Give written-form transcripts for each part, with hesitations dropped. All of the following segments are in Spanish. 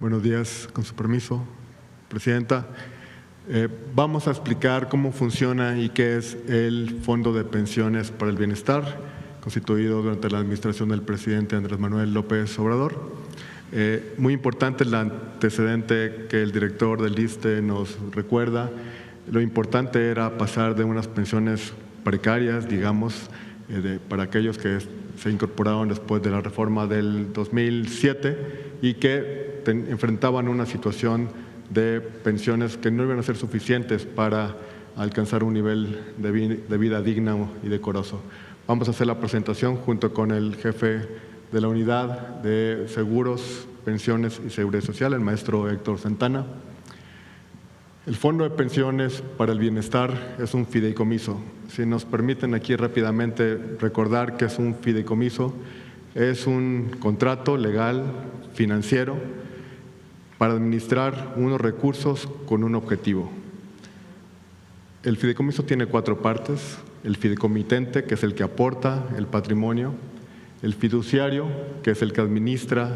Buenos días, con su permiso, Presidenta. Vamos a explicar cómo funciona y qué es el Fondo de Pensiones para el Bienestar, constituido durante la administración del presidente Andrés Manuel López Obrador. Muy importante el antecedente que el director del ISSSTE nos recuerda. Lo importante era pasar de unas pensiones precarias, digamos, para aquellos que se incorporaron después de la reforma del 2007 y que enfrentaban una situación de pensiones que no iban a ser suficientes para alcanzar un nivel de vida digno y decoroso. Vamos a hacer la presentación junto con el jefe de la Unidad de Seguros, Pensiones y Seguridad Social, el maestro Héctor Santana. El Fondo de Pensiones para el Bienestar es un fideicomiso. Si nos permiten aquí rápidamente recordar que es un fideicomiso, es un contrato legal financiero para administrar unos recursos con un objetivo. El fideicomiso tiene 4 partes: el fideicomitente, que es el que aporta el patrimonio; el fiduciario, que es el que administra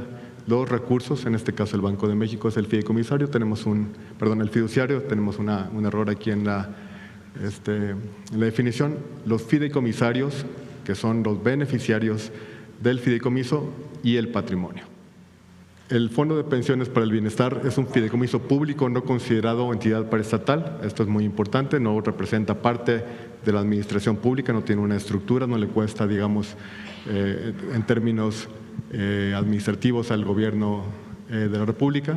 los recursos, en este caso el Banco de México es el fideicomisario, el fiduciario, tenemos un error aquí en la definición. Los fideicomisarios, que son los beneficiarios del fideicomiso, y el patrimonio. El Fondo de Pensiones para el Bienestar es un fideicomiso público no considerado entidad paraestatal. Esto es muy importante, no representa parte de la administración pública, no tiene una estructura, no le cuesta, digamos, en términos administrativos al gobierno de la República,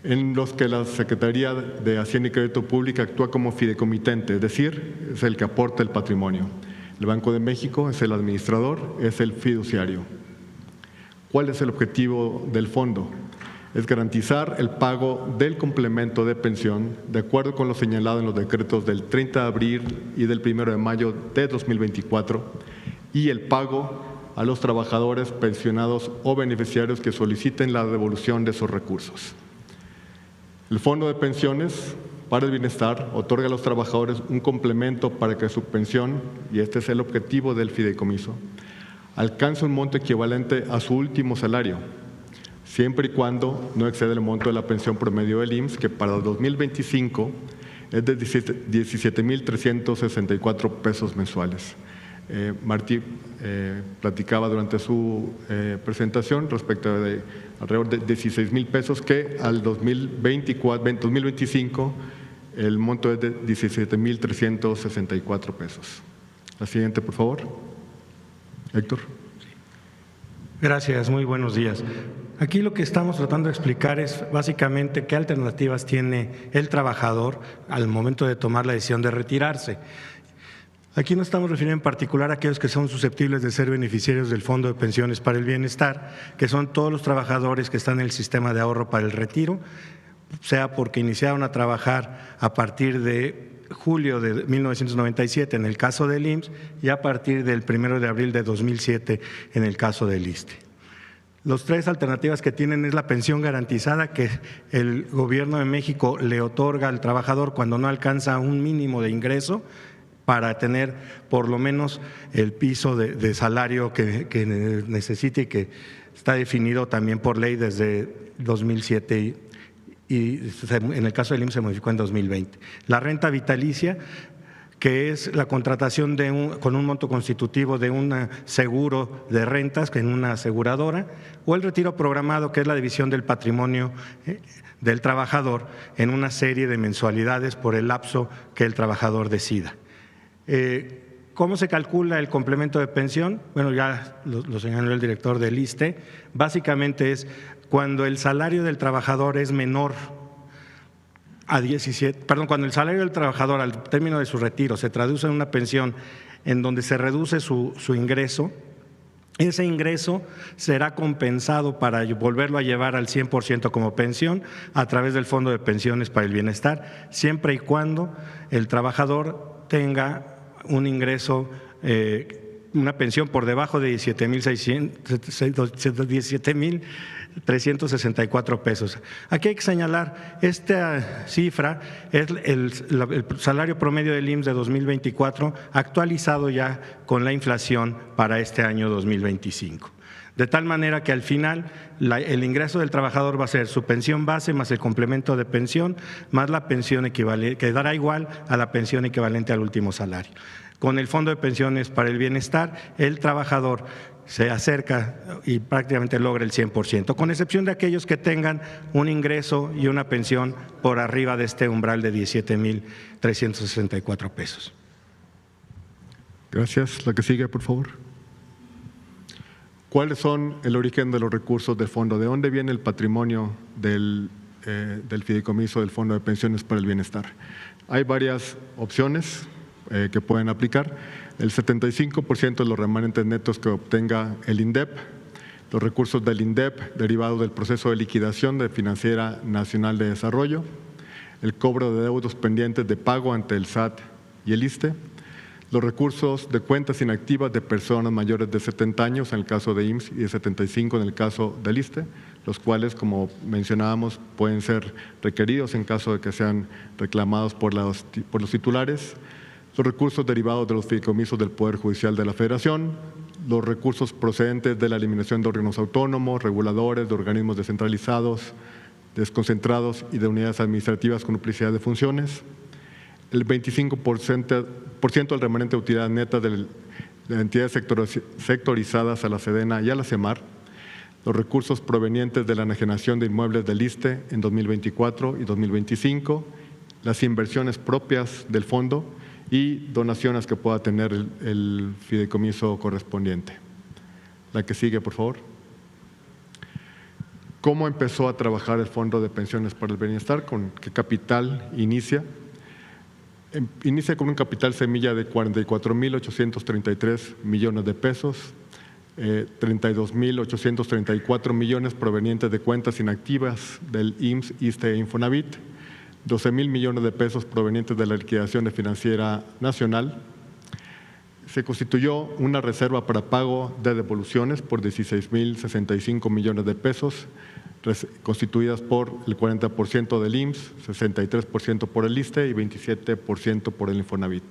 en los que la Secretaría de Hacienda y Crédito Público actúa como fideicomitente, es decir, es el que aporta el patrimonio. El Banco de México es el administrador, es el fiduciario. ¿Cuál es el objetivo del fondo? Es garantizar el pago del complemento de pensión de acuerdo con lo señalado en los decretos del 30 de abril y del 1 de mayo de 2024 y el pago a los trabajadores pensionados o beneficiarios que soliciten la devolución de esos recursos. El Fondo de Pensiones para el Bienestar otorga a los trabajadores un complemento para que su pensión, y este es el objetivo del fideicomiso, alcance un monto equivalente a su último salario, siempre y cuando no exceda el monto de la pensión promedio del IMSS, que para el 2025 es de 17,364 pesos mensuales. Martí platicaba durante su presentación respecto de alrededor de 16,000 pesos, que al 2025 el monto es de 17,364 pesos. La siguiente, por favor. Héctor. Gracias, muy buenos días. Aquí lo que estamos tratando de explicar es básicamente qué alternativas tiene el trabajador al momento de tomar la decisión de retirarse. Aquí nos estamos refiriendo en particular a aquellos que son susceptibles de ser beneficiarios del Fondo de Pensiones para el Bienestar, que son todos los trabajadores que están en el sistema de ahorro para el retiro, sea porque iniciaron a trabajar a partir de julio de 1997 en el caso del IMSS y a partir del 1 de abril de 2007 en el caso del ISSSTE. Las 3 alternativas que tienen es la pensión garantizada, que el Gobierno de México le otorga al trabajador cuando no alcanza un mínimo de ingreso para tener por lo menos el piso de salario que necesite y que está definido también por ley desde 2007 y en el caso del IMSS se modificó en 2020. La renta vitalicia, que es la contratación con un monto constitutivo de un seguro de rentas en una aseguradora, o el retiro programado, que es la división del patrimonio del trabajador en una serie de mensualidades por el lapso que el trabajador decida. ¿Cómo se calcula el complemento de pensión? Bueno, ya lo señaló el director del ISSSTE. Básicamente es cuando el salario del trabajador es menor a cuando el salario del trabajador al término de su retiro se traduce en una pensión en donde se reduce su ingreso, ese ingreso será compensado para volverlo a llevar al 100% como pensión a través del Fondo de Pensiones para el Bienestar, siempre y cuando el trabajador tenga un ingreso, una pensión por debajo de 17,364 pesos. Aquí hay que señalar, esta cifra es el salario promedio del IMSS de 2024 actualizado ya con la inflación para este año 2025. de tal manera que al final el ingreso del trabajador va a ser su pensión base más el complemento de pensión más la pensión equivalente, que dará igual a la pensión equivalente al último salario. Con el Fondo de Pensiones para el Bienestar, el trabajador se acerca y prácticamente logra el 100%, con excepción de aquellos que tengan un ingreso y una pensión por arriba de este umbral de 17,364 pesos. Gracias. La que sigue, por favor. ¿Cuáles son el origen de los recursos del fondo? ¿De dónde viene el patrimonio del fideicomiso del Fondo de Pensiones para el Bienestar? Hay varias opciones que pueden aplicar. El 75% de los remanentes netos que obtenga el INDEP, los recursos del INDEP derivados del proceso de liquidación de Financiera Nacional de Desarrollo, el cobro de deudos pendientes de pago ante el SAT y el ISSSTE, los recursos de cuentas inactivas de personas mayores de 70 años en el caso de IMSS y de 75 en el caso del ISSSTE, los cuales, como mencionábamos, pueden ser requeridos en caso de que sean reclamados por los titulares, los recursos derivados de los fideicomisos del Poder Judicial de la Federación, los recursos procedentes de la eliminación de órganos autónomos, reguladores, de organismos descentralizados, desconcentrados y de unidades administrativas con duplicidad de funciones, el 25% del remanente de utilidad neta de entidades sectorizadas a la SEDENA y a la CEMAR, los recursos provenientes de la enajenación de inmuebles del ISSSTE en 2024 y 2025, las inversiones propias del fondo y donaciones que pueda tener el fideicomiso correspondiente. La que sigue, por favor. ¿Cómo empezó a trabajar el Fondo de Pensiones para el Bienestar? ¿Con qué capital inicia? Inicia con un capital semilla de 44,833 millones de pesos, 32,834 millones provenientes de cuentas inactivas del IMSS, ISSSTE e Infonavit, 12,000 millones de pesos provenientes de la liquidación de Financiera Nacional. Se constituyó una reserva para pago de devoluciones por 16,065 millones de pesos, constituidas por el 40% del IMSS, 63% por el ISSSTE y 27% por el Infonavit.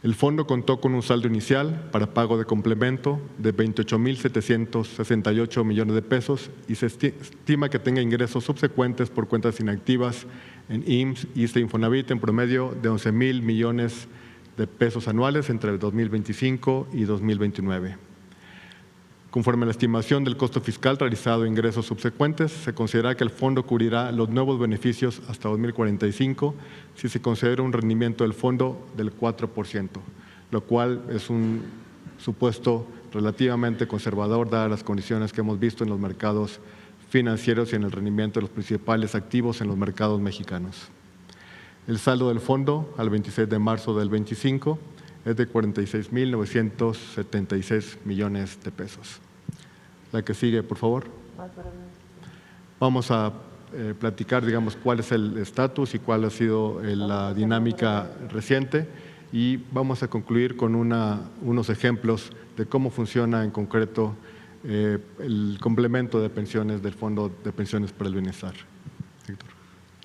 El fondo contó con un saldo inicial para pago de complemento de 28,768 millones de pesos y se estima que tenga ingresos subsecuentes por cuentas inactivas en IMSS, ISSSTE e Infonavit en promedio de 11,000 millones de pesos anuales entre 2025 y 2029. Conforme a la estimación del costo fiscal realizado en ingresos subsecuentes, se considera que el fondo cubrirá los nuevos beneficios hasta 2045 si se considera un rendimiento del fondo del 4%, lo cual es un supuesto relativamente conservador dadas las condiciones que hemos visto en los mercados financieros y en el rendimiento de los principales activos en los mercados mexicanos. El saldo del fondo al 26 de marzo del 25 es de 46,976 millones de pesos. La que sigue, por favor. Vamos a platicar, digamos, cuál es el estatus y cuál ha sido la dinámica reciente y vamos a concluir con unos ejemplos de cómo funciona en concreto el complemento de pensiones del Fondo de Pensiones para el Bienestar. Héctor.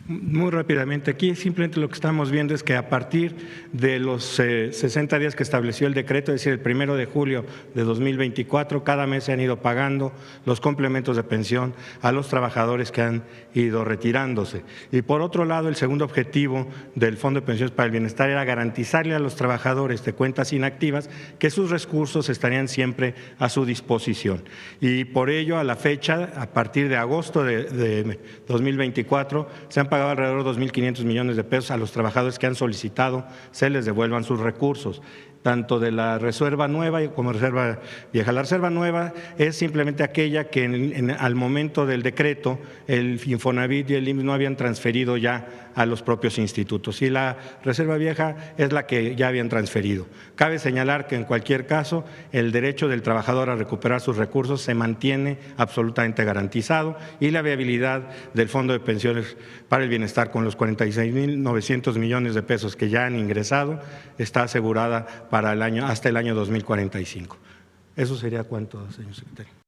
Muy rápidamente, aquí simplemente lo que estamos viendo es que a partir de los 60 días que estableció el decreto, es decir, el 1 de julio de 2024, cada mes se han ido pagando los complementos de pensión a los trabajadores que han ido retirándose. Y por otro lado, el segundo objetivo del Fondo de Pensiones para el Bienestar era garantizarle a los trabajadores de cuentas inactivas que sus recursos estarían siempre a su disposición. Y por ello, a la fecha, a partir de agosto de 2024, se han pagado alrededor de 2,500 millones de pesos a los trabajadores que han solicitado se les devuelvan sus recursos, tanto de la reserva nueva como reserva vieja. La reserva nueva es simplemente aquella que al momento del decreto el Infonavit y el IMSS no habían transferido ya a los propios institutos, y la reserva vieja es la que ya habían transferido. Cabe señalar que en cualquier caso el derecho del trabajador a recuperar sus recursos se mantiene absolutamente garantizado y la viabilidad del Fondo de Pensiones para el Bienestar con los 46,900 millones de pesos que ya han ingresado está asegurada para hasta el año 2045. Eso sería cuánto, señor secretario.